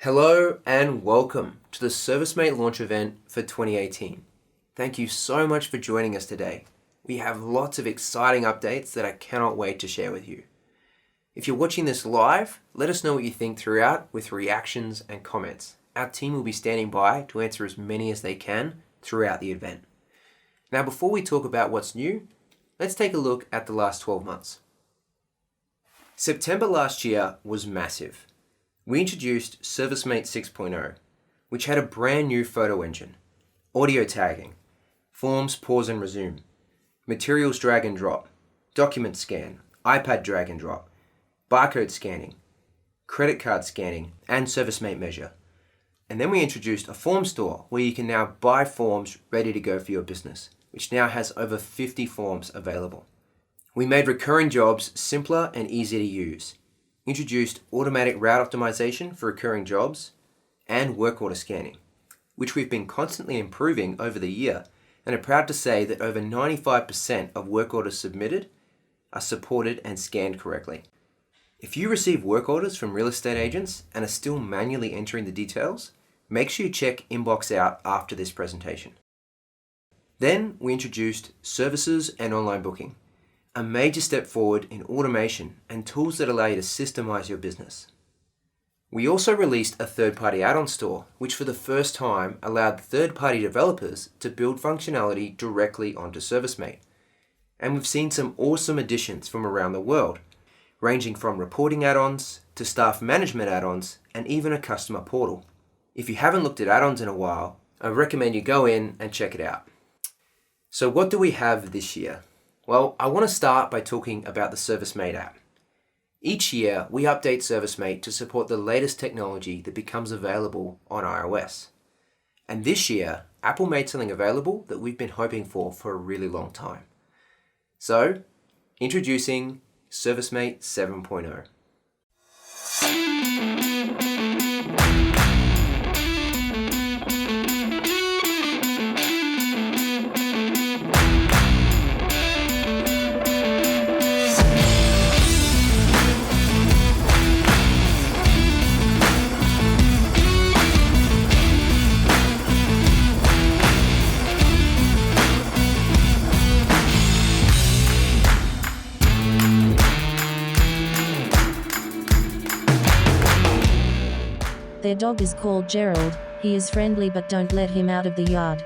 Hello and welcome to the ServiceM8 launch event for 2018. Thank you so much for joining us today. We have lots of exciting updates that I cannot wait to share with you. If you're watching this live, let us know what you think throughout with reactions and comments. Our team will be standing by to answer as many as they can throughout the event. Now, before we talk about what's new, let's take a look at the last 12 months. September last year was massive. We introduced ServiceM8 6.0, which had a brand new photo engine, audio tagging, forms pause and resume, materials drag and drop, document scan, iPad drag and drop, barcode scanning, credit card scanning, and ServiceM8 measure. And then we introduced a form store where you can now buy forms ready to go for your business, which now has over 50 forms available. We made recurring jobs simpler and easier to use, introduced automatic route optimization for recurring jobs, and work order scanning, which we've been constantly improving over the year and are proud to say that over 95% of work orders submitted are supported and scanned correctly. If you receive work orders from real estate agents and are still manually entering the details, make sure you check Inbox out after this presentation. Then we introduced services and online booking, a major step forward in automation and tools that allow you to systemize your business. We also released a third-party add-on store, which for the first time allowed third-party developers to build functionality directly onto ServiceM8. And we've seen some awesome additions from around the world, ranging from reporting add-ons to staff management add-ons and even a customer portal. If you haven't looked at add-ons in a while, I recommend you go in and check it out. So what do we have this year? Well, I want to start by talking about the ServiceM8 app. Each year, we update ServiceM8 to support the latest technology that becomes available on iOS. And this year, Apple made something available that we've been hoping for a really long time. So, introducing ServiceM8 7.0. Their dog is called Gerald. He is friendly, but don't let him out of the yard.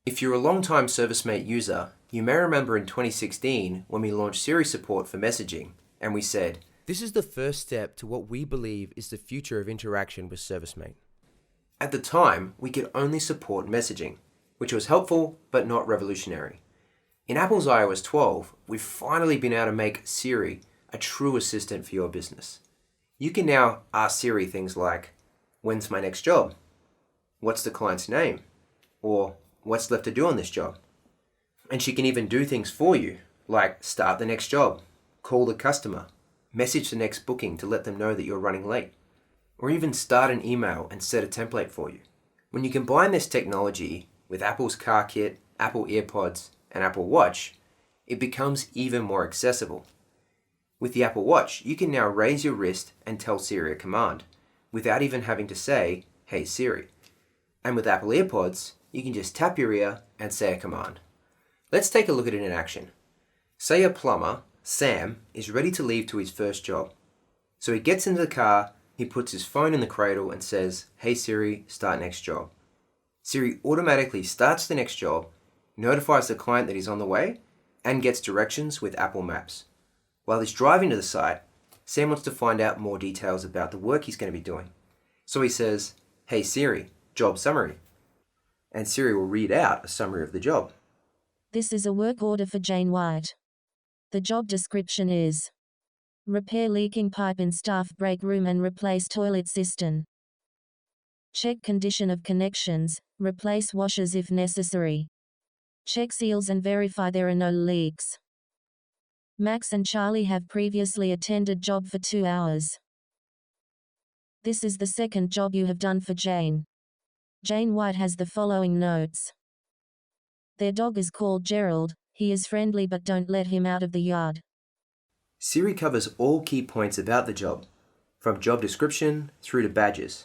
If you're a long-time ServiceM8 user, you may remember in 2016 when we launched Siri support for messaging, and we said, "This is the first step to what we believe is the future of interaction with ServiceM8." At the time, we could only support messaging, which was helpful but not revolutionary. In Apple's iOS 12, we've finally been able to make Siri a true assistant for your business. You can now ask Siri things like, "When's my next job? What's the client's name?" Or, "What's left to do on this job?" And she can even do things for you, like start the next job, call the customer, message the next booking to let them know that you're running late, or even start an email and set a template for you. When you combine this technology with Apple's Car Kit, Apple EarPods, and Apple Watch, it becomes even more accessible. With the Apple Watch, you can now raise your wrist and tell Siri a command, without even having to say, "Hey Siri." And with Apple EarPods, you can just tap your ear and say a command. Let's take a look at it in action. Say a plumber, Sam, is ready to leave to his first job. So he gets into the car, he puts his phone in the cradle and says, "Hey Siri, start next job." Siri automatically starts the next job, notifies the client that he's on the way, and gets directions with Apple Maps. While he's driving to the site, Sam wants to find out more details about the work he's going to be doing. So he says, "Hey Siri, job summary." And Siri will read out a summary of the job. This is a work order for Jane White. The job description is: repair leaking pipe in staff break room and replace toilet cistern. Check condition of connections, replace washers if necessary. Check seals and verify there are no leaks. Max and Charlie have previously attended job for 2 hours. This is the second job you have done for Jane. Jane White has the following notes. Their dog is called Gerald. He is friendly, but don't let him out of the yard. Siri covers all key points about the job, from job description through to badges.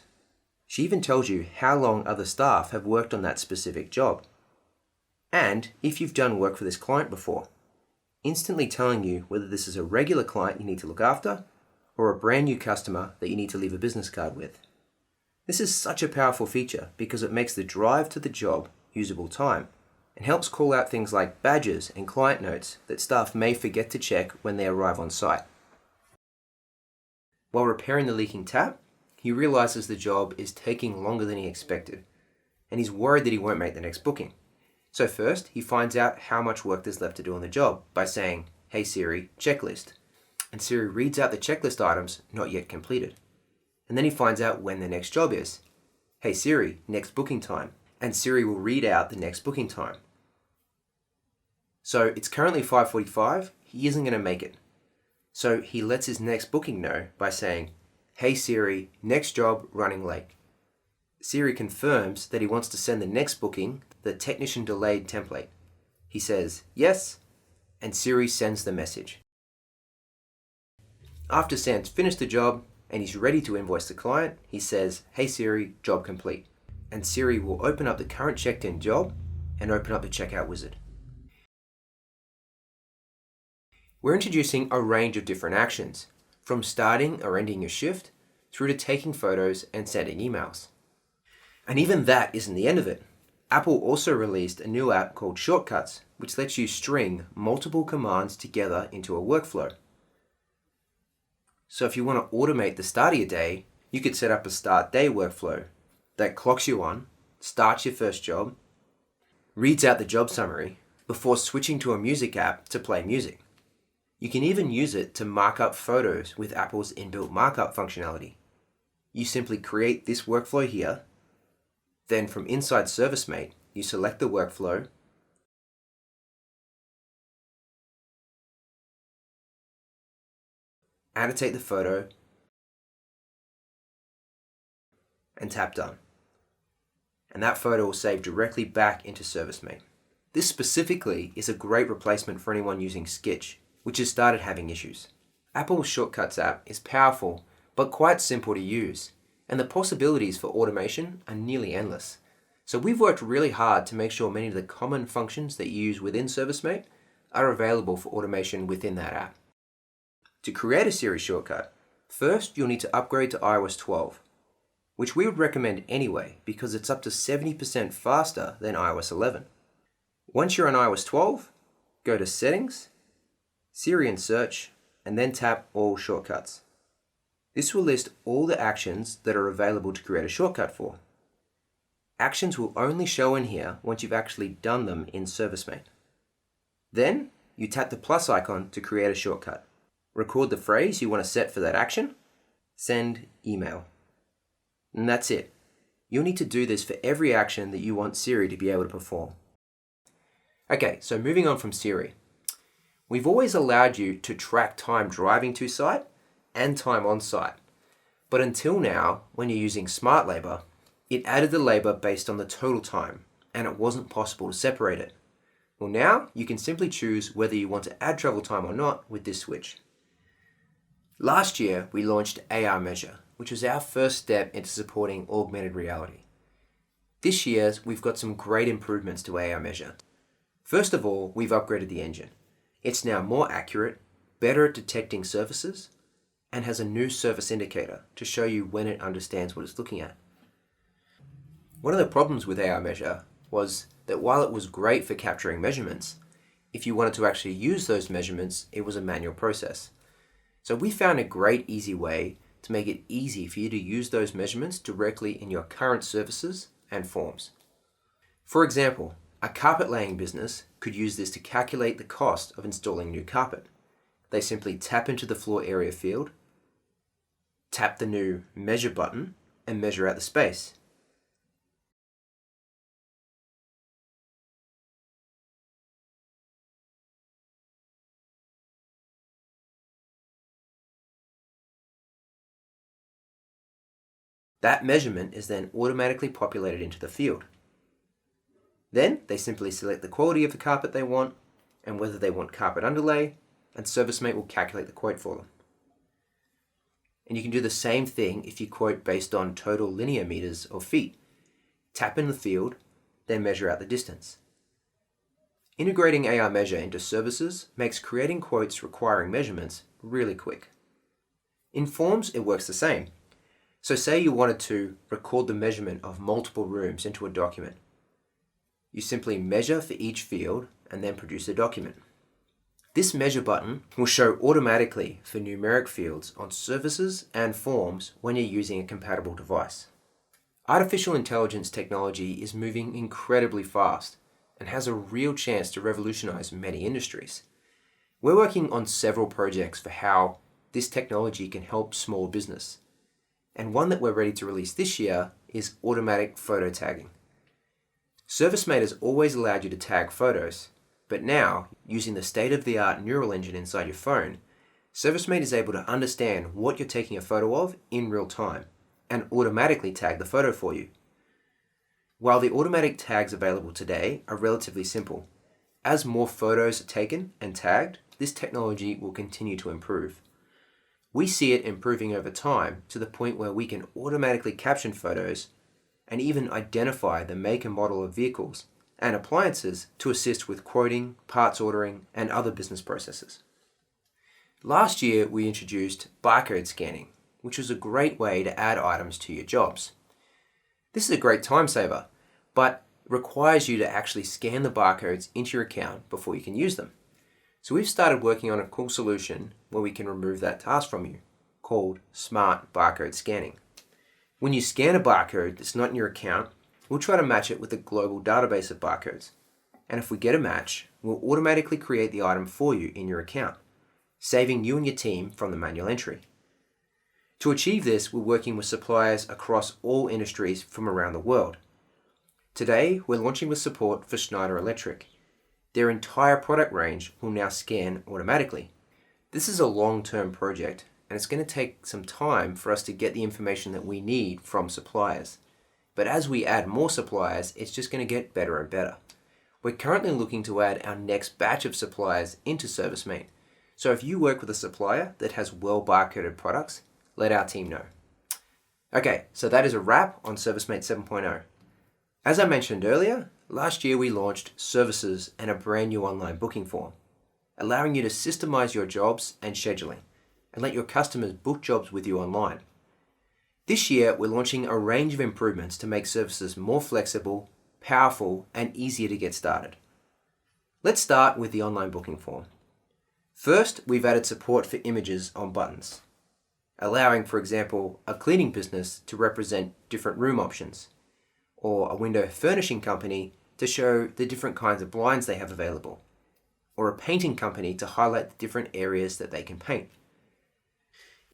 She even tells you how long other staff have worked on that specific job. And if you've done work for this client before, instantly telling you whether this is a regular client you need to look after or a brand new customer that you need to leave a business card with. This is such a powerful feature because it makes the drive to the job usable time and helps call out things like badges and client notes that staff may forget to check when they arrive on site. While repairing the leaking tap, he realizes the job is taking longer than he expected, and he's worried that he won't make the next booking. So first, he finds out how much work there's left to do on the job by saying, "Hey Siri, checklist." And Siri reads out the checklist items not yet completed. And then he finds out when the next job is. "Hey Siri, next booking time." And Siri will read out the next booking time. So it's currently 5:45, he isn't going to make it. So he lets his next booking know by saying, "Hey Siri, next job running late." Siri confirms that he wants to send the next booking the technician delayed template. He says yes, and Siri sends the message. After Sam's finished the job and he's ready to invoice the client, he says, "Hey Siri, job complete." And Siri will open up the current checked-in job and open up the checkout wizard. We're introducing a range of different actions, from starting or ending your shift through to taking photos and sending emails. And even that isn't the end of it. Apple also released a new app called Shortcuts, which lets you string multiple commands together into a workflow. So if you want to automate the start of your day, you could set up a start day workflow that clocks you on, starts your first job, reads out the job summary before switching to a music app to play music. You can even use it to mark up photos with Apple's inbuilt markup functionality. You simply create this workflow here. Then from inside ServiceMate, you select the workflow, annotate the photo, and tap done. And that photo will save directly back into ServiceMate. This specifically is a great replacement for anyone using Sketch, which has started having issues. Apple's Shortcuts app is powerful, but quite simple to use, and the possibilities for automation are nearly endless. So we've worked really hard to make sure many of the common functions that you use within ServiceMate are available for automation within that app. To create a Siri shortcut, first you'll need to upgrade to iOS 12, which we would recommend anyway because it's up to 70% faster than iOS 11. Once you're on iOS 12, go to Settings, Siri and Search, and then tap All Shortcuts. This will list all the actions that are available to create a shortcut for. Actions will only show in here once you've actually done them in ServiceMate. Then, you tap the plus icon to create a shortcut. Record the phrase you want to set for that action, send email. And that's it. You'll need to do this for every action that you want Siri to be able to perform. Okay, so moving on from Siri. We've always allowed you to track time driving to site and time on site. But until now, when you're using Smart Labor, it added the labor based on the total time, and it wasn't possible to separate it. Well, now you can simply choose whether you want to add travel time or not with this switch. Last year, we launched AR Measure, which was our first step into supporting augmented reality. This year, we've got some great improvements to AR Measure. First of all, we've upgraded the engine. It's now more accurate, better at detecting surfaces, and has a new surface indicator to show you when it understands what it's looking at. One of the problems with AR Measure was that while it was great for capturing measurements, if you wanted to actually use those measurements, it was a manual process. So we found a great easy way to make it easy for you to use those measurements directly in your current services and forms. For example, a carpet laying business could use this to calculate the cost of installing new carpet. They simply tap into the floor area field, tap the new measure button, and measure out the space. That measurement is then automatically populated into the field. Then they simply select the quality of the carpet they want and whether they want carpet underlay, and ServiceM8 will calculate the quote for them. And you can do the same thing if you quote based on total linear meters or feet. Tap in the field, then measure out the distance. Integrating AR Measure into services makes creating quotes requiring measurements really quick. In forms, it works the same. So say you wanted to record the measurement of multiple rooms into a document. You simply measure for each field and then produce a document. This measure button will show automatically for numeric fields on services and forms when you're using a compatible device. Artificial intelligence technology is moving incredibly fast and has a real chance to revolutionize many industries. We're working on several projects for how this technology can help small business. And one that we're ready to release this year is automatic photo tagging. ServiceM8 has always allowed you to tag photos, but now, using the state-of-the-art neural engine inside your phone, ServiceM8 is able to understand what you're taking a photo of in real time and automatically tag the photo for you. While the automatic tags available today are relatively simple, as more photos are taken and tagged, this technology will continue to improve. We see it improving over time to the point where we can automatically caption photos and even identify the make and model of vehicles and appliances to assist with quoting, parts ordering, and other business processes. Last year, we introduced barcode scanning, which is a great way to add items to your jobs. This is a great time saver, but requires you to actually scan the barcodes into your account before you can use them. So we've started working on a cool solution where we can remove that task from you, called Smart Barcode Scanning. When you scan a barcode that's not in your account, we'll try to match it with a global database of barcodes. And if we get a match, we'll automatically create the item for you in your account, saving you and your team from the manual entry. To achieve this, we're working with suppliers across all industries from around the world. Today, we're launching with support for Schneider Electric. Their entire product range will now scan automatically. This is a long-term project, and it's going to take some time for us to get the information that we need from suppliers. But as we add more suppliers, it's just going to get better and better. We're currently looking to add our next batch of suppliers into ServiceM8. So if you work with a supplier that has well barcoded products, let our team know. Okay, so that is a wrap on ServiceM8 7.0. As I mentioned earlier, last year we launched services and a brand new online booking form, allowing you to systemize your jobs and scheduling and let your customers book jobs with you online. This year, we're launching a range of improvements to make services more flexible, powerful, and easier to get started. Let's start with the online booking form. First, we've added support for images on buttons, allowing, for example, a cleaning business to represent different room options, or a window furnishing company to show the different kinds of blinds they have available, or a painting company to highlight the different areas that they can paint.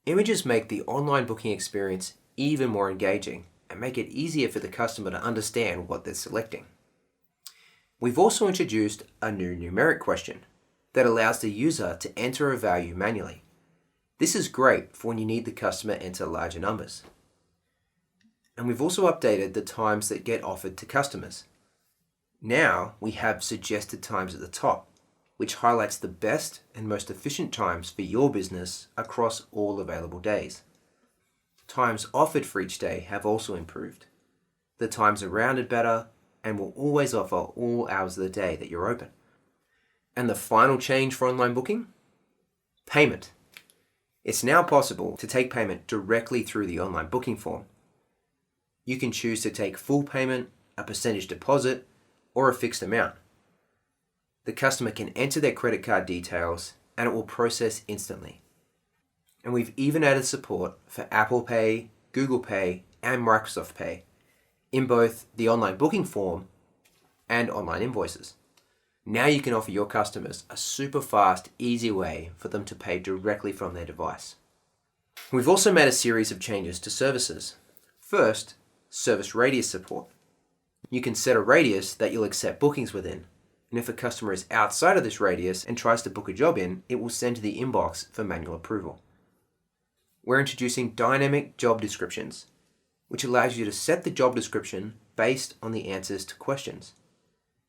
Images make the online booking experience even more engaging and make it easier for the customer to understand what they're selecting. We've also introduced a new numeric question that allows the user to enter a value manually. This is great for when you need the customer to enter larger numbers. And we've also updated the times that get offered to customers. Now we have suggested times at the top, which highlights the best and most efficient times for your business across all available days. Times offered for each day have also improved. The times are rounded better and will always offer all hours of the day that you're open. And the final change for online booking? Payment. It's now possible to take payment directly through the online booking form. You can choose to take full payment, a percentage deposit, or a fixed amount. The customer can enter their credit card details and it will process instantly. And we've even added support for Apple Pay, Google Pay, and Microsoft Pay in both the online booking form and online invoices. Now you can offer your customers a super fast, easy way for them to pay directly from their device. We've also made a series of changes to services. First, service radius support. You can set a radius that you'll accept bookings within. And if a customer is outside of this radius and tries to book a job in, it will send to the inbox for manual approval. We're introducing dynamic job descriptions. which allows you to set the job description based on the answers to questions.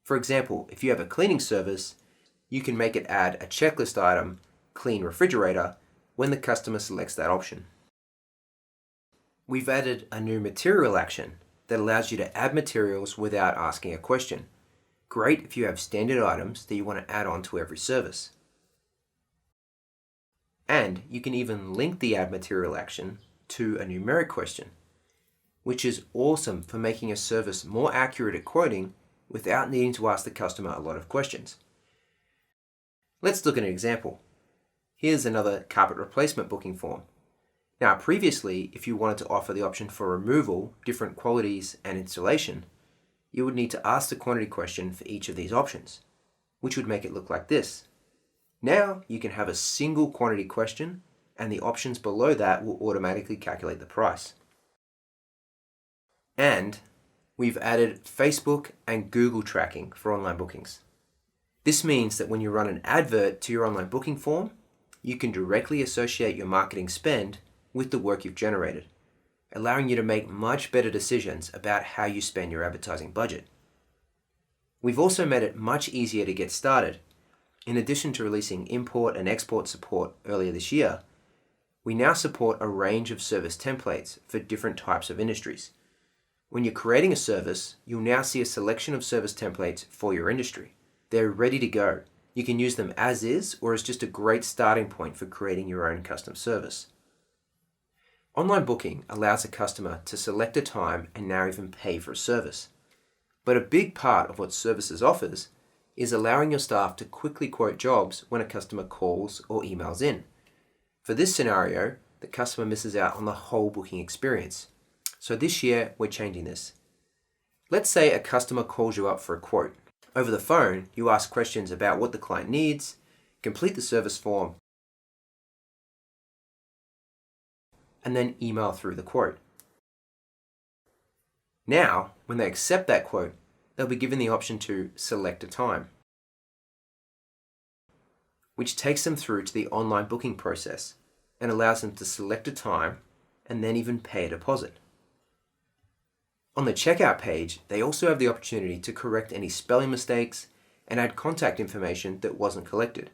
For example, if you have a cleaning service, you can make it add a checklist item, clean refrigerator, when the customer selects that option. We've added a new material action that allows you to add materials without asking a question. Great if you have standard items that you want to add on to every service. And you can even link the add material action to a numeric question, which is awesome for making a service more accurate at quoting without needing to ask the customer a lot of questions. Let's look at an example. Here's another carpet replacement booking form. Now, previously, if you wanted to offer the option for removal, different qualities, and installation, you would need to ask the quantity question for each of these options, which would make it look like this. Now, you can have a single quantity question, and the options below that will automatically calculate the price. And we've added Facebook and Google tracking for online bookings. This means that when you run an advert to your online booking form, you can directly associate your marketing spend with the work you've generated, allowing you to make much better decisions about how you spend your advertising budget. We've also made it much easier to get started. In addition to releasing import and export support earlier this year, we now support a range of service templates for different types of industries. When you're creating a service, you'll now see a selection of service templates for your industry. They're ready to go. You can use them as is or as just a great starting point for creating your own custom service. Online booking allows a customer to select a time and now even pay for a service. But a big part of what Services offers is allowing your staff to quickly quote jobs when a customer calls or emails in. For this scenario, the customer misses out on the whole booking experience. So this year, we're changing this. Let's say a customer calls you up for a quote. Over the phone, you ask questions about what the client needs, complete the service form, and then email through the quote. Now, when they accept that quote, they'll be given the option to select a time, which takes them through to the online booking process and allows them to select a time and then even pay a deposit. On the checkout page, they also have the opportunity to correct any spelling mistakes and add contact information that wasn't collected.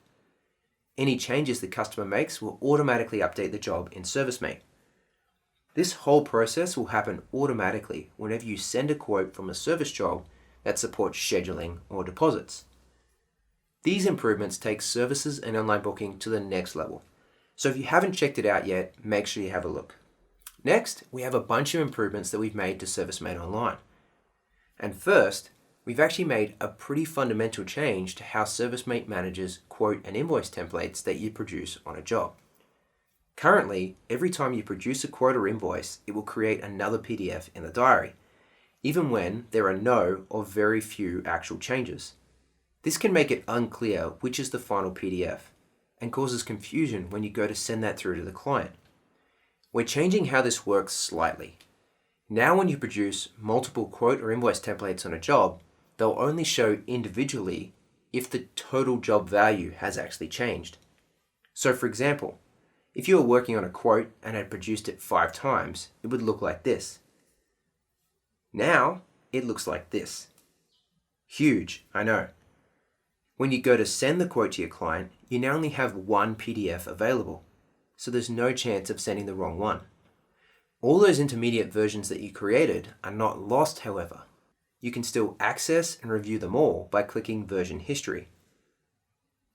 Any changes the customer makes will automatically update the job in ServiceM8. This whole process will happen automatically whenever you send a quote from a service job that supports scheduling or deposits. These improvements take services and online booking to the next level. So if you haven't checked it out yet, make sure you have a look. Next, we have a bunch of improvements that we've made to ServiceM8 Online. And first, we've actually made a pretty fundamental change to how ServiceM8 manages quote and invoice templates that you produce on a job. Currently, every time you produce a quote or invoice, it will create another PDF in the diary, even when there are no or very few actual changes. This can make it unclear which is the final PDF and causes confusion when you go to send that through to the client. We're changing how this works slightly. Now when you produce multiple quote or invoice templates on a job, they'll only show individually if the total job value has actually changed. So for example, if you were working on a quote and had produced it 5 times, it would look like this. Now, it looks like this. Huge, I know. When you go to send the quote to your client, you now only have one PDF available, so there's no chance of sending the wrong one. All those intermediate versions that you created are not lost, however. You can still access and review them all by clicking Version History,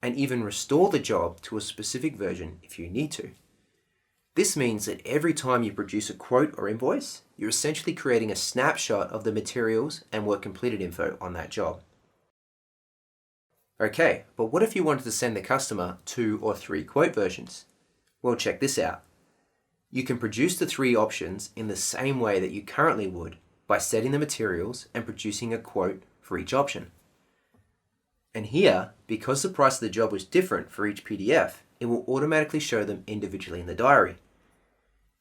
and even restore the job to a specific version if you need to. This means that every time you produce a quote or invoice, you're essentially creating a snapshot of the materials and work completed info on that job. Okay, but what if you wanted to send the customer 2 or 3 quote versions? Well, check this out. You can produce the 3 options in the same way that you currently would by setting the materials and producing a quote for each option. And here, because the price of the job was different for each PDF, it will automatically show them individually in the diary,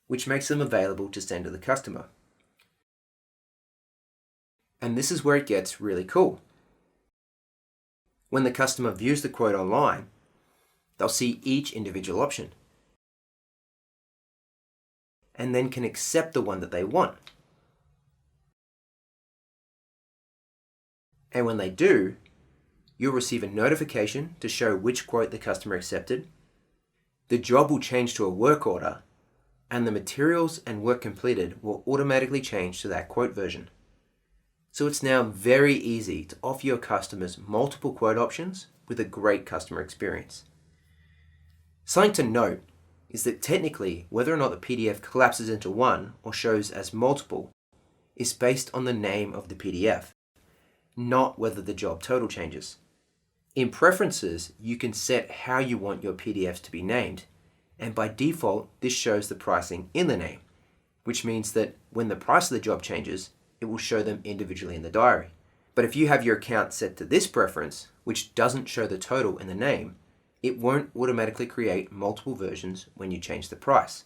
which makes them available to send to the customer. And this is where it gets really cool. When the customer views the quote online, they'll see each individual option and then can accept the one that they want. And when they do, you'll receive a notification to show which quote the customer accepted. The job will change to a work order, and the materials and work completed will automatically change to that quote version. So it's now very easy to offer your customers multiple quote options with a great customer experience. Something to note is that technically, whether or not the PDF collapses into one or shows as multiple is based on the name of the PDF, not whether the job total changes. In Preferences, you can set how you want your PDFs to be named, and by default, this shows the pricing in the name, which means that when the price of the job changes, it will show them individually in the diary. But if you have your account set to this preference, which doesn't show the total in the name, it won't automatically create multiple versions when you change the price.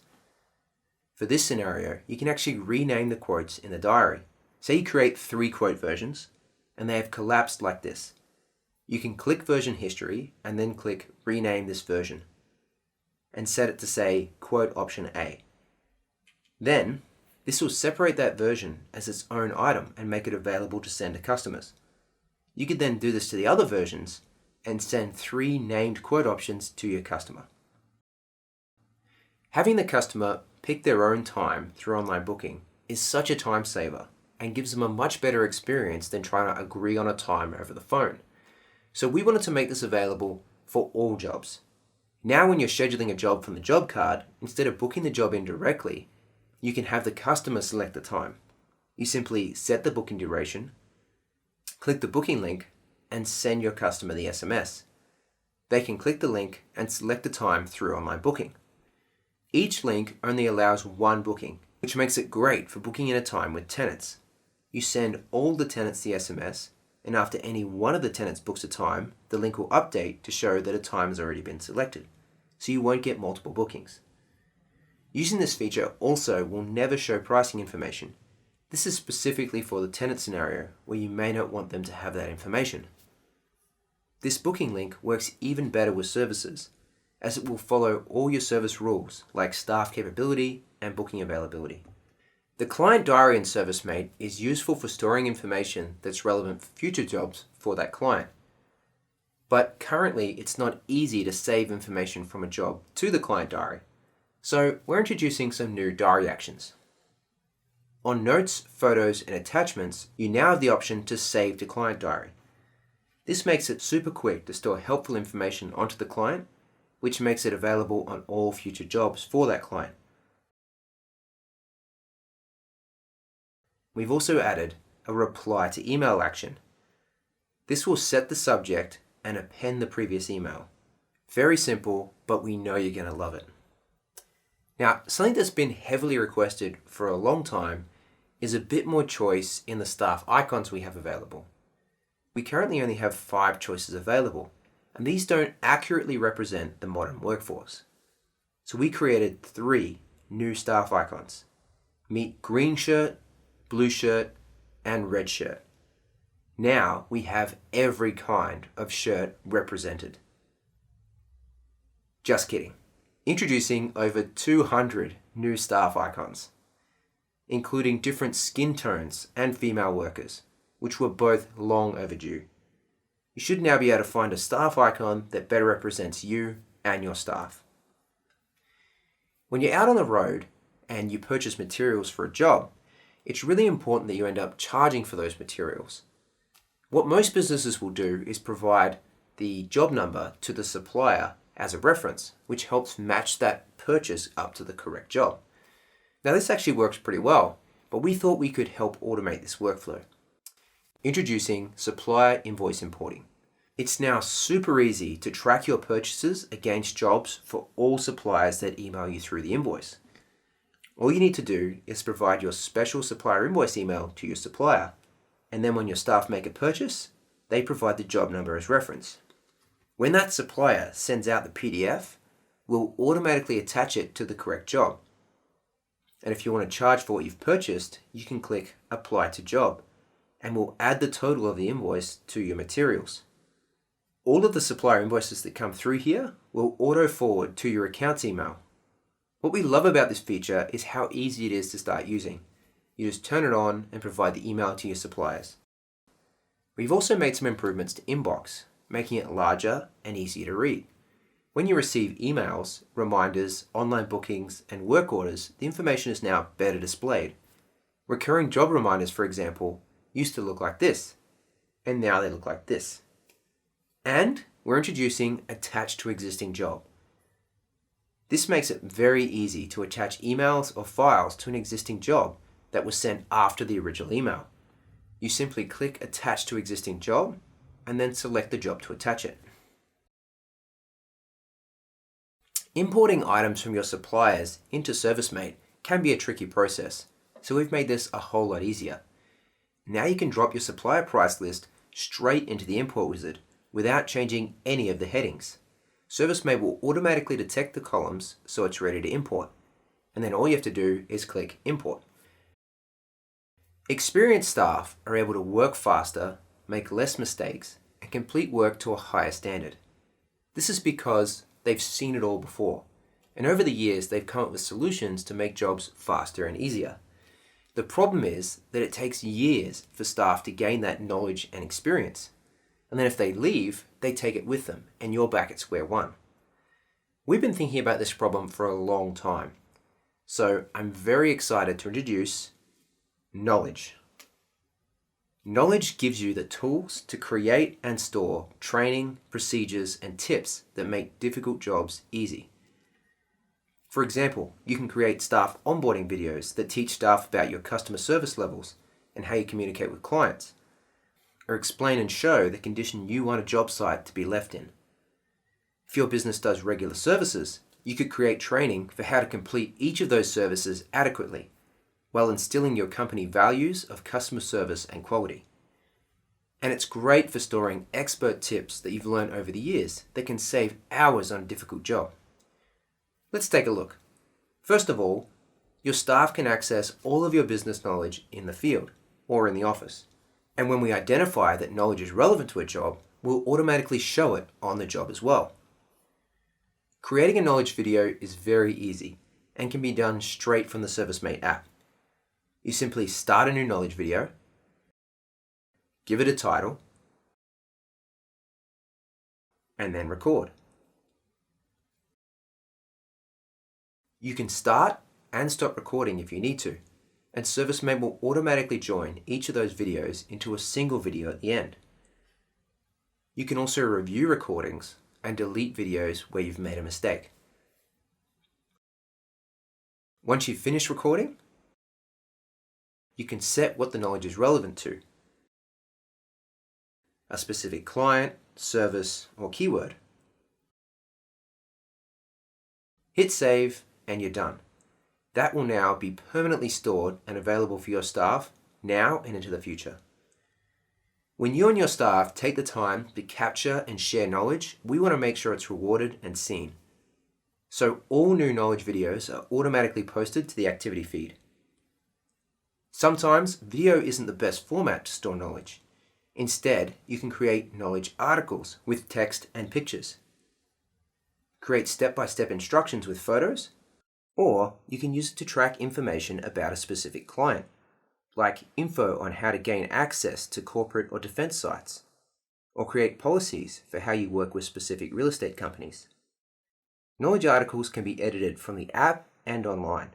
For this scenario, you can actually rename the quotes in the diary. Say you create 3 quote versions, and they have collapsed like this. You can click Version History and then click Rename this version and set it to say Quote Option A. Then, this will separate that version as its own item and make it available to send to customers. You could then do this to the other versions and send 3 named quote options to your customer. Having the customer pick their own time through online booking is such a time saver and gives them a much better experience than trying to agree on a time over the phone. So we wanted to make this available for all jobs. Now when you're scheduling a job from the job card, instead of booking the job in directly, you can have the customer select the time. You simply set the booking duration, click the booking link, and send your customer the SMS. They can click the link and select the time through online booking. Each link only allows one booking, which makes it great for booking in a time with tenants. You send all the tenants the SMS, and after any one of the tenants books a time, the link will update to show that a time has already been selected, so you won't get multiple bookings. Using this feature also will never show pricing information. This is specifically for the tenant scenario where you may not want them to have that information. This booking link works even better with services, as it will follow all your service rules like staff capability and booking availability. The client diary in ServiceM8 is useful for storing information that's relevant for future jobs for that client. But currently, it's not easy to save information from a job to the client diary. So we're introducing some new diary actions. On Notes, Photos, and Attachments, you now have the option to Save to Client Diary. This makes it super quick to store helpful information onto the client, which makes it available on all future jobs for that client. We've also added a Reply to Email action. This will set the subject and append the previous email. Very simple, but we know you're going to love it. Now, something that's been heavily requested for a long time is a bit more choice in the staff icons we have available. We currently only have 5 choices available, and these don't accurately represent the modern workforce. So we created 3 new staff icons. Meet green shirt, blue shirt, and red shirt. Now we have every kind of shirt represented. Just kidding. Introducing over 200 new staff icons, including different skin tones and female workers, which were both long overdue. You should now be able to find a staff icon that better represents you and your staff. When you're out on the road and you purchase materials for a job, it's really important that you end up charging for those materials. What most businesses will do is provide the job number to the supplier as a reference, which helps match that purchase up to the correct job. Now this actually works pretty well, but we thought we could help automate this workflow. Introducing Supplier Invoice Importing. It's now super easy to track your purchases against jobs for all suppliers that email you through the invoice. All you need to do is provide your special supplier invoice email to your supplier, and then when your staff make a purchase, they provide the job number as reference. When that supplier sends out the PDF, we'll automatically attach it to the correct job. And if you want to charge for what you've purchased, you can click Apply to Job, and we'll add the total of the invoice to your materials. All of the supplier invoices that come through here will auto-forward to your accounts email. What we love about this feature is how easy it is to start using. You just turn it on and provide the email to your suppliers. We've also made some improvements to Inbox, making it larger and easier to read. When you receive emails, reminders, online bookings, and work orders, the information is now better displayed. Recurring job reminders, for example, used to look like this, and now they look like this. And we're introducing attach to existing job. This makes it very easy to attach emails or files to an existing job that was sent after the original email. You simply click attach to existing job and then select the job to attach it. Importing items from your suppliers into ServiceM8 can be a tricky process, so we've made this a whole lot easier. Now you can drop your supplier price list straight into the import wizard without changing any of the headings. ServiceM8 will automatically detect the columns so it's ready to import, and then all you have to do is click Import. Experienced staff are able to work faster, make less mistakes, and complete work to a higher standard. This is because they've seen it all before, and over the years they've come up with solutions to make jobs faster and easier. The problem is that it takes years for staff to gain that knowledge and experience, and then if they leave, they take it with them, and you're back at square one. We've been thinking about this problem for a long time, so I'm very excited to introduce Knowledge. Knowledge gives you the tools to create and store training, procedures, and tips that make difficult jobs easy. For example, you can create staff onboarding videos that teach staff about your customer service levels and how you communicate with clients, or explain and show the condition you want a job site to be left in. If your business does regular services, you could create training for how to complete each of those services adequately, while instilling your company values of customer service and quality. And it's great for storing expert tips that you've learned over the years that can save hours on a difficult job. Let's take a look. First of all, your staff can access all of your business knowledge in the field or in the office. And when we identify that knowledge is relevant to a job, we'll automatically show it on the job as well. Creating a knowledge video is very easy and can be done straight from the ServiceM8 app. You simply start a new knowledge video, give it a title, and then record. You can start and stop recording if you need to, and ServiceM8 will automatically join each of those videos into a single video at the end. You can also review recordings and delete videos where you've made a mistake. Once you've finished recording, you can set what the knowledge is relevant to: a specific client, service, or keyword. Hit save and you're done. That will now be permanently stored and available for your staff now and into the future. When you and your staff take the time to capture and share knowledge, we want to make sure it's rewarded and seen. So all new knowledge videos are automatically posted to the activity feed. Sometimes video isn't the best format to store knowledge. Instead, you can create knowledge articles with text and pictures. Create step-by-step instructions with photos, or you can use it to track information about a specific client, like info on how to gain access to corporate or defense sites, or create policies for how you work with specific real estate companies. Knowledge articles can be edited from the app and online,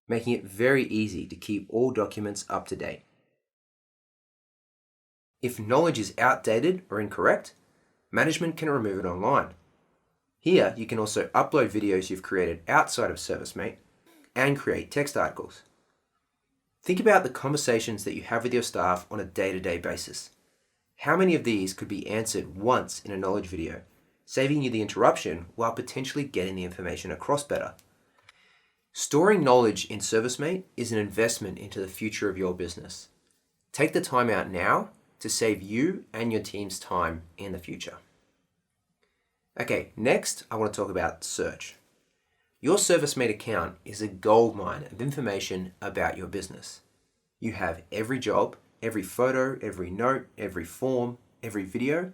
making it very easy to keep all documents up to date. If knowledge is outdated or incorrect, management can remove it online. Here, you can also upload videos you've created outside of ServiceM8 and create text articles. Think about the conversations that you have with your staff on a day-to-day basis. How many of these could be answered once in a knowledge video, saving you the interruption while potentially getting the information across better? Storing knowledge in ServiceM8 is an investment into the future of your business. Take the time out now to save you and your team's time in the future. Okay, next I want to talk about search. Your ServiceM8 account is a goldmine of information about your business. You have every job, every photo, every note, every form, every video,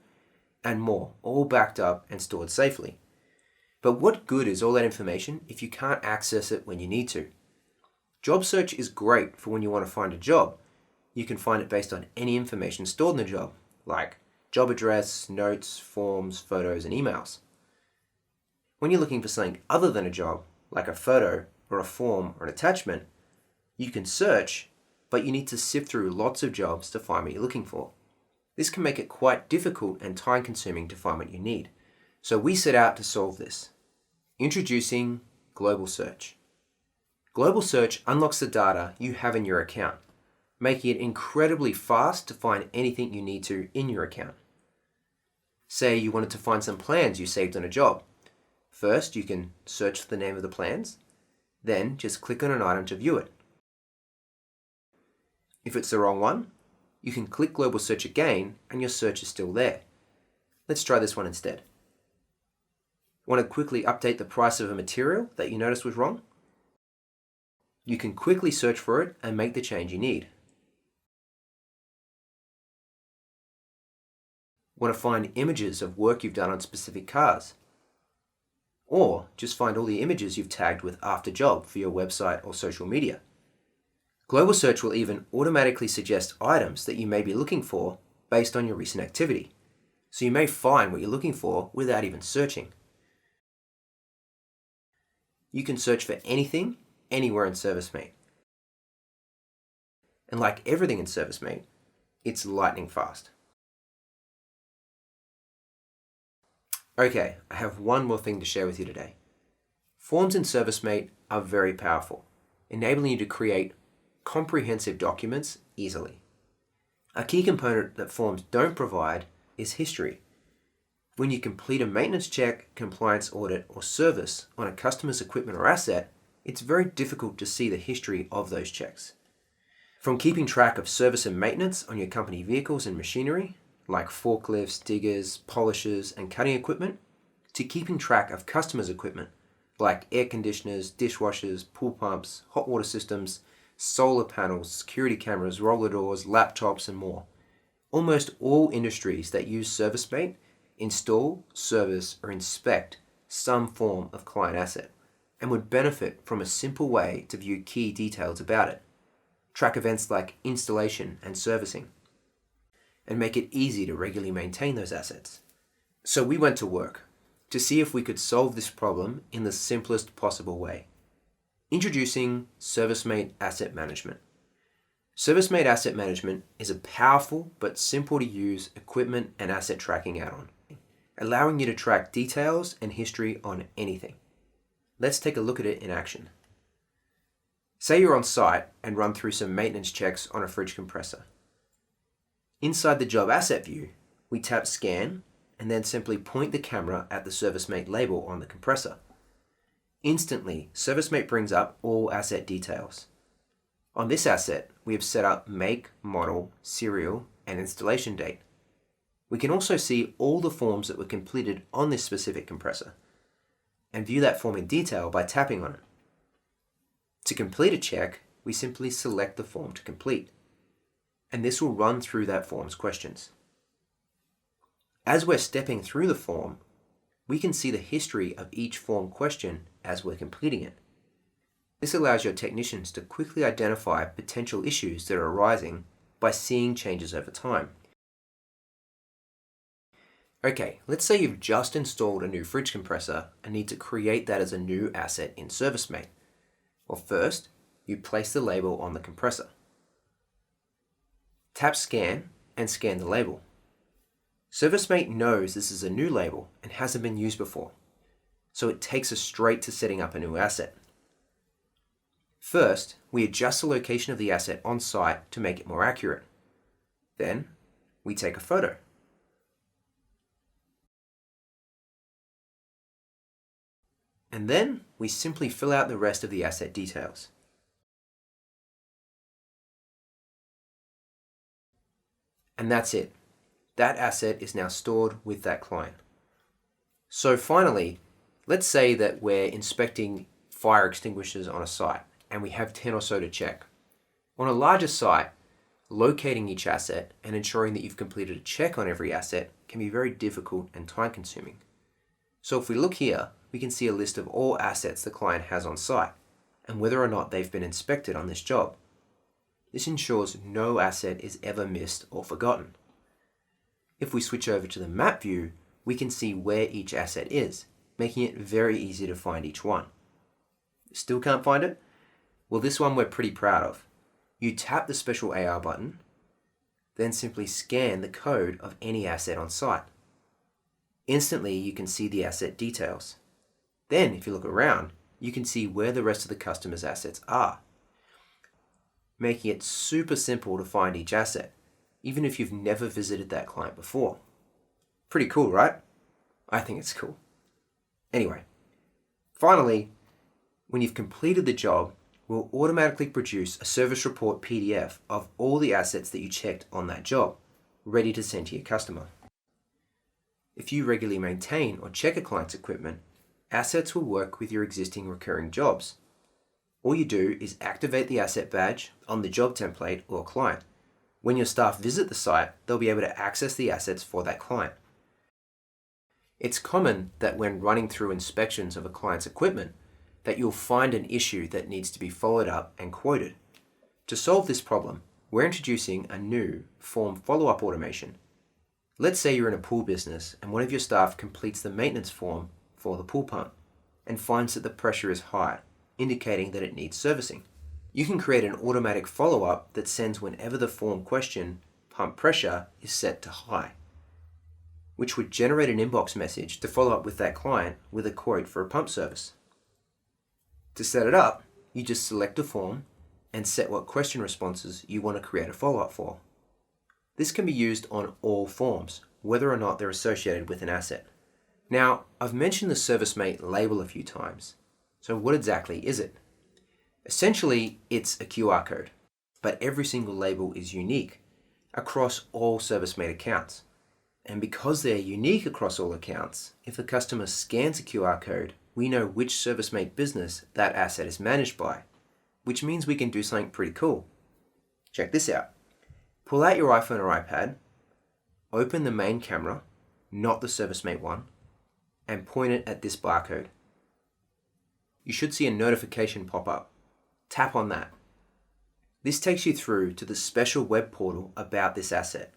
and more, all backed up and stored safely. But what good is all that information if you can't access it when you need to? Job search is great for when you want to find a job. You can find it based on any information stored in the job, like job address, notes, forms, photos, and emails. When you're looking for something other than a job, like a photo or a form or an attachment, you can search, but you need to sift through lots of jobs to find what you're looking for. This can make it quite difficult and time-consuming to find what you need. So we set out to solve this. Introducing Global Search. Global Search unlocks the data you have in your account, making it incredibly fast to find anything you need to in your account. Say you wanted to find some plans you saved on a job. First, you can search for the name of the plans, then just click on an item to view it. If it's the wrong one, you can click Global Search again and your search is still there. Let's try this one instead. Want to quickly update the price of a material that you noticed was wrong? You can quickly search for it and make the change you need. Want to find images of work you've done on specific cars? Or just find all the images you've tagged with after job for your website or social media. Global Search will even automatically suggest items that you may be looking for based on your recent activity. So you may find what you're looking for without even searching. You can search for anything, anywhere in ServiceM8. And like everything in ServiceM8, it's lightning fast. Okay, I have one more thing to share with you today. Forms in ServiceM8 are very powerful, enabling you to create comprehensive documents easily. A key component that forms don't provide is history. When you complete a maintenance check, compliance audit, or service on a customer's equipment or asset, it's very difficult to see the history of those checks. From keeping track of service and maintenance on your company vehicles and machinery, like forklifts, diggers, polishers, and cutting equipment, to keeping track of customers' equipment, like air conditioners, dishwashers, pool pumps, hot water systems, solar panels, security cameras, roller doors, laptops, and more. Almost all industries that use ServiceM8 install, service, or inspect some form of client asset and would benefit from a simple way to view key details about it, track events like installation and servicing, and make it easy to regularly maintain those assets. So we went to work to see if we could solve this problem in the simplest possible way. Introducing ServiceM8 Asset Management. ServiceM8 Asset Management is a powerful but simple to use equipment and asset tracking add-on, allowing you to track details and history on anything. Let's take a look at it in action. Say you're on site and run through some maintenance checks on a fridge compressor. Inside the Job Asset view, we tap Scan and then simply point the camera at the ServiceM8 label on the compressor. Instantly, ServiceM8 brings up all asset details. On this asset, we have set up make, model, serial, and installation date. We can also see all the forms that were completed on this specific compressor and view that form in detail by tapping on it. To complete a check, we simply select the form to complete, and this will run through that form's questions. As we're stepping through the form, we can see the history of each form question as we're completing it. This allows your technicians to quickly identify potential issues that are arising by seeing changes over time. Okay, let's say you've just installed a new fridge compressor and need to create that as a new asset in ServiceM8. Well, first, you place the label on the compressor. Tap Scan and scan the label. ServiceM8 knows this is a new label and hasn't been used before, so it takes us straight to setting up a new asset. First, we adjust the location of the asset on site to make it more accurate. Then, we take a photo. And then, we simply fill out the rest of the asset details. And that's it. That asset is now stored with that client. So finally, let's say that we're inspecting fire extinguishers on a site and we have 10 or so to check. On a larger site, locating each asset and ensuring that you've completed a check on every asset can be very difficult and time-consuming. So if we look here, we can see a list of all assets the client has on site and whether or not they've been inspected on this job. This ensures no asset is ever missed or forgotten. If we switch over to the map view, we can see where each asset is, making it very easy to find each one. Still can't find it? Well, this one we're pretty proud of. You tap the special AR button, then simply scan the code of any asset on site. Instantly, you can see the asset details. Then, if you look around, you can see where the rest of the customer's assets are, making it super simple to find each asset, even if you've never visited that client before. Pretty cool, right? I think it's cool. Anyway, finally, when you've completed the job, we'll automatically produce a service report PDF of all the assets that you checked on that job, ready to send to your customer. If you regularly maintain or check a client's equipment, assets will work with your existing recurring jobs. All you do is activate the asset badge on the job template or client. When your staff visit the site, they'll be able to access the assets for that client. It's common that when running through inspections of a client's equipment, that you'll find an issue that needs to be followed up and quoted. To solve this problem, we're introducing a new form follow-up automation. Let's say you're in a pool business and one of your staff completes the maintenance form for the pool pump and finds that the pressure is high, indicating that it needs servicing. You can create an automatic follow-up that sends whenever the form question, pump pressure, is set to high, which would generate an inbox message to follow up with that client with a quote for a pump service. To set it up, you just select a form and set what question responses you want to create a follow-up for. This can be used on all forms, whether or not they're associated with an asset. Now, I've mentioned the ServiceM8 label a few times. So what exactly is it? Essentially, it's a QR code, but every single label is unique across all ServiceM8 accounts. And because they're unique across all accounts, if the customer scans a QR code, we know which ServiceM8 business that asset is managed by, which means we can do something pretty cool. Check this out. Pull out your iPhone or iPad, open the main camera, not the ServiceM8 one, and point it at this barcode. You should see a notification pop up. Tap on that. This takes you through to the special web portal about this asset.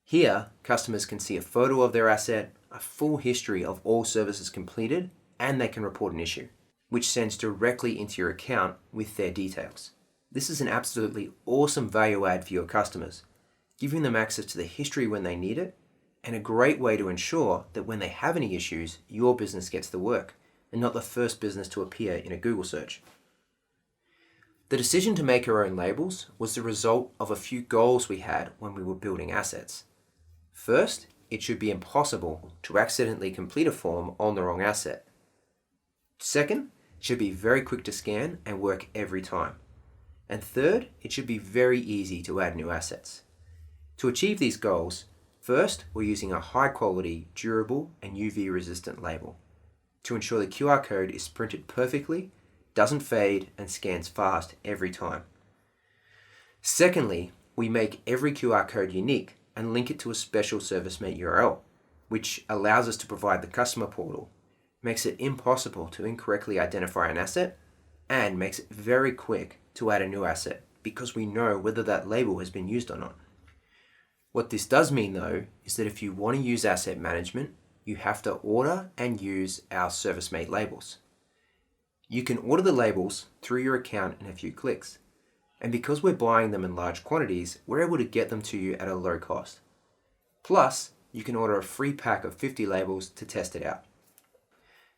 Here, customers can see a photo of their asset, a full history of all services completed, and they can report an issue, which sends directly into your account with their details. This is an absolutely awesome value add for your customers, giving them access to the history when they need it, and a great way to ensure that when they have any issues, your business gets the work, and not the first business to appear in a Google search. The decision to make our own labels was the result of a few goals we had when we were building assets. First, it should be impossible to accidentally complete a form on the wrong asset. Second, it should be very quick to scan and work every time. And third, it should be very easy to add new assets. To achieve these goals, first, we're using a high-quality, durable, and UV-resistant label to ensure the QR code is printed perfectly, doesn't fade, and scans fast every time. Secondly, we make every QR code unique and link it to a special ServiceM8 URL, which allows us to provide the customer portal, makes it impossible to incorrectly identify an asset, and makes it very quick to add a new asset because we know whether that label has been used or not. What this does mean though, is that if you want to use asset management, you have to order and use our ServiceM8 labels. You can order the labels through your account in a few clicks. And because we're buying them in large quantities, we're able to get them to you at a low cost. Plus, you can order a free pack of 50 labels to test it out.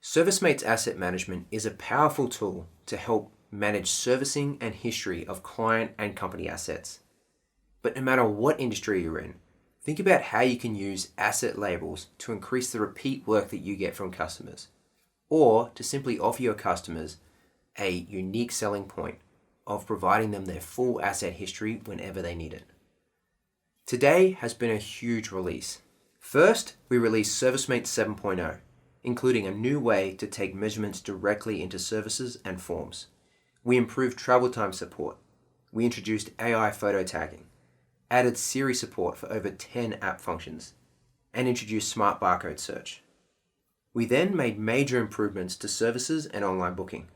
ServiceM8's asset management is a powerful tool to help manage servicing and history of client and company assets. But no matter what industry you're in, think about how you can use asset labels to increase the repeat work that you get from customers, or to simply offer your customers a unique selling point of providing them their full asset history whenever they need it. Today has been a huge release. First, we released ServiceM8 7.0, including a new way to take measurements directly into services and forms. We improved travel time support. We introduced AI photo tagging, added Siri support for over 10 app functions, and introduced smart barcode search. We then made major improvements to services and online booking,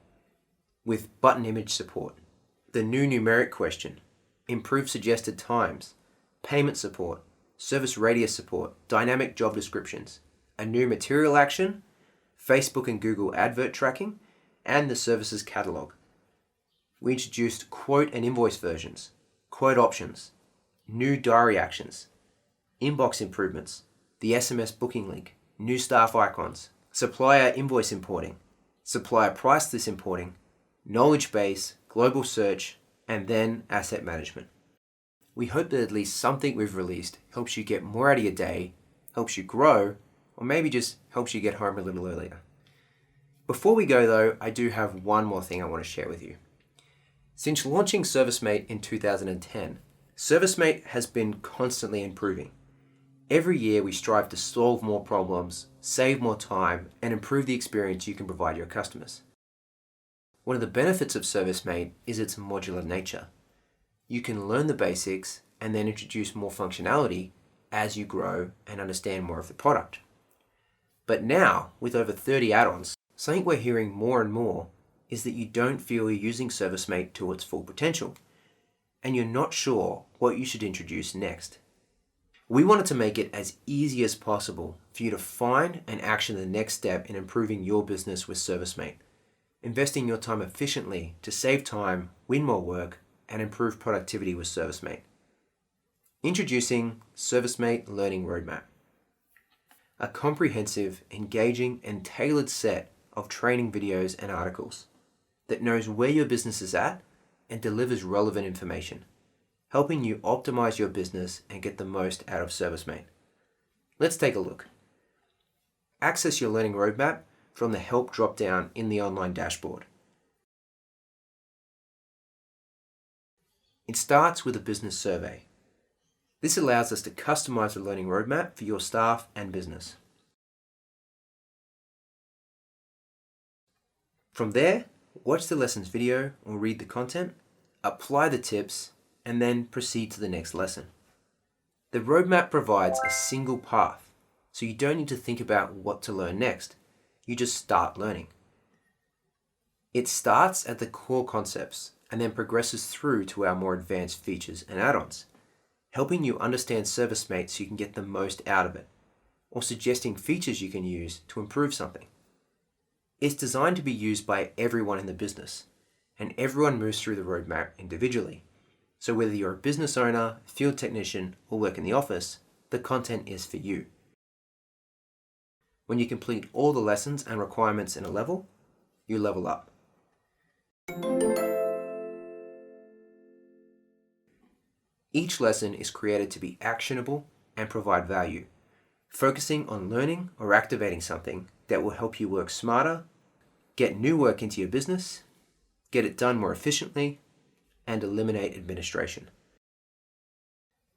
with button image support, the new numeric question, improved suggested times, payment support, service radius support, dynamic job descriptions, a new material action, Facebook and Google advert tracking, and the services catalog. We introduced quote and invoice versions, quote options, new diary actions, inbox improvements, the SMS booking link, new staff icons, supplier invoice importing, supplier price list importing, knowledge base, global search, and then asset management. We hope that at least something we've released helps you get more out of your day, helps you grow, or maybe just helps you get home a little earlier. Before we go though, I do have one more thing I want to share with you. Since launching ServiceM8 in 2010, ServiceM8 has been constantly improving. Every year we strive to solve more problems, save more time, and improve the experience you can provide your customers. One of the benefits of ServiceM8 is its modular nature. You can learn the basics and then introduce more functionality as you grow and understand more of the product. But now, with over 30 add-ons, something we're hearing more and more is that you don't feel you're using ServiceM8 to its full potential, and you're not sure what you should introduce next. We wanted to make it as easy as possible for you to find and action the next step in improving your business with ServiceM8, investing your time efficiently to save time, win more work, and improve productivity with ServiceM8. Introducing ServiceM8 Learning Roadmap, a comprehensive, engaging, and tailored set of training videos and articles that knows where your business is at and delivers relevant information, helping you optimize your business and get the most out of ServiceM8. Let's take a look. Access your learning roadmap from the Help drop-down in the online dashboard. It starts with a business survey. This allows us to customize the learning roadmap for your staff and business. From there, watch the lessons video or read the content, apply the tips, and then proceed to the next lesson. The roadmap provides a single path, so you don't need to think about what to learn next. You just start learning. It starts at the core concepts and then progresses through to our more advanced features and add-ons, helping you understand ServiceM8 so you can get the most out of it, or suggesting features you can use to improve something. It's designed to be used by everyone in the business, and everyone moves through the roadmap individually. So whether you're a business owner, field technician, or work in the office, the content is for you. When you complete all the lessons and requirements in a level, you level up. Each lesson is created to be actionable and provide value, focusing on learning or activating something that will help you work smarter, get new work into your business, get it done more efficiently, and eliminate administration.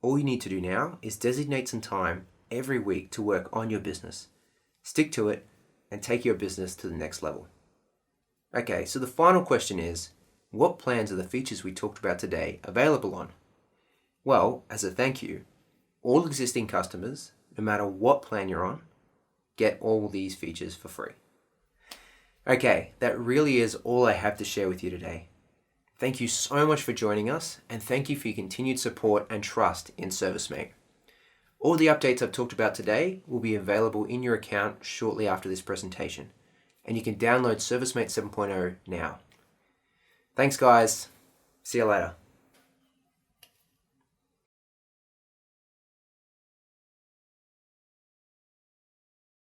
All you need to do now is designate some time every week to work on your business, stick to it, and take your business to the next level. Okay, so the final question is, what plans are the features we talked about today available on? Well, as a thank you, all existing customers, no matter what plan you're on, get all these features for free. Okay, that really is all I have to share with you today. Thank you so much for joining us, and thank you for your continued support and trust in ServiceM8. All the updates I've talked about today will be available in your account shortly after this presentation, and you can download ServiceM8 7.0 now. Thanks guys, see you later.